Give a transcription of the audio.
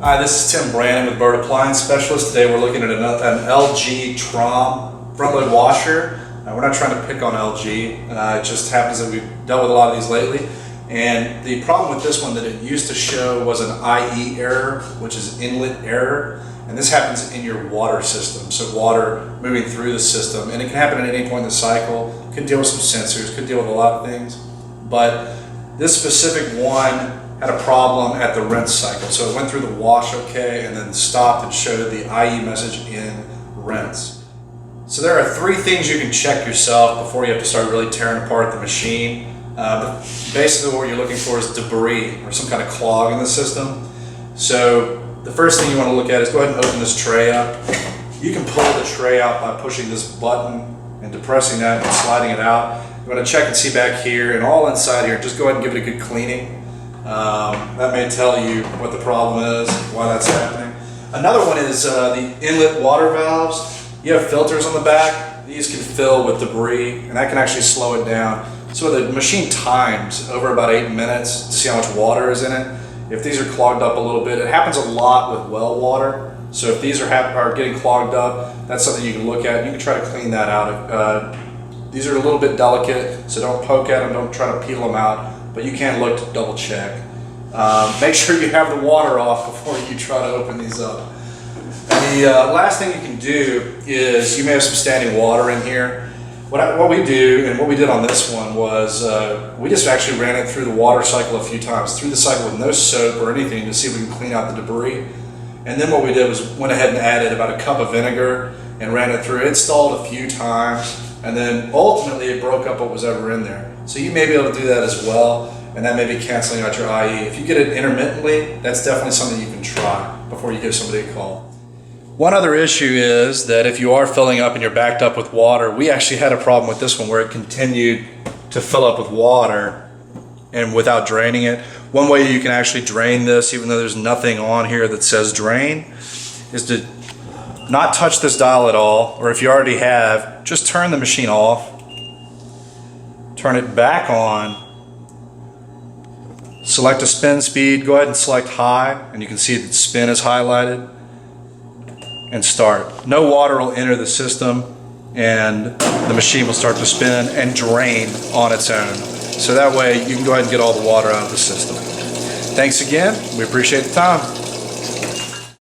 Hi, this is Tim Brandon with Byrd Appliance Specialist. Today we're looking at an LG Trom front load washer. We're not trying to pick on LG. It just happens that we've dealt with a lot of these lately. And the problem with this one that it used to show was an IE error, which is inlet error. And this happens in your water system, so water moving through the system. And it can happen at any point in the cycle. Could deal with some sensors, could deal with a lot of things. But this specific one had a problem at the rinse cycle. So it went through the wash okay and then stopped and showed the IE message in rinse. So there are three things you can check yourself before you have to start really tearing apart the machine. Basically what you're looking for is debris or some kind of clog in the system. So the first thing you want to look at is go ahead and open this tray up. You can pull the tray out by pushing this button and depressing that and sliding it out. You want to check and see back here and all inside here. Just go ahead and give it a good cleaning. That may tell you what the problem is, why that's happening. Another one is the inlet water valves. You have filters on the back. These can fill with debris and that can actually slow it down. So the machine times over about 8 minutes to see how much water is in it. If these are clogged up a little bit, it happens a lot with well water. So if these are getting clogged up, that's something you can look at. You can try to clean that out. These are a little bit delicate, so don't poke at them, don't try to peel them out, but you can look to double check. Make sure you have the water off before you try to open these up. And the last thing you can do is, you may have some standing water in here. What we do, and what we did on this one was, we just actually ran it through the water cycle a few times, through the cycle with no soap or anything to see if we can clean out the debris. And then what we did was went ahead and added about a cup of vinegar and ran it through. It stalled a few times, and then ultimately it broke up what was ever in there. So you may be able to do that as well, and that may be canceling out your IE. If you get it intermittently, that's definitely something you can try before you give somebody a call. One other issue is that if you are filling up and you're backed up with water, we actually had a problem with this one where it continued to fill up with water and without draining it. One way you can actually drain this, even though there's nothing on here that says drain, is to not touch this dial at all, or if you already have, just turn the machine off, turn it back on, select a spin speed, go ahead and select high, and you can see that spin is highlighted, and start. No water will enter the system, and the machine will start to spin and drain on its own. So that way you can go ahead and get all the water out of the system. Thanks again, we appreciate the time.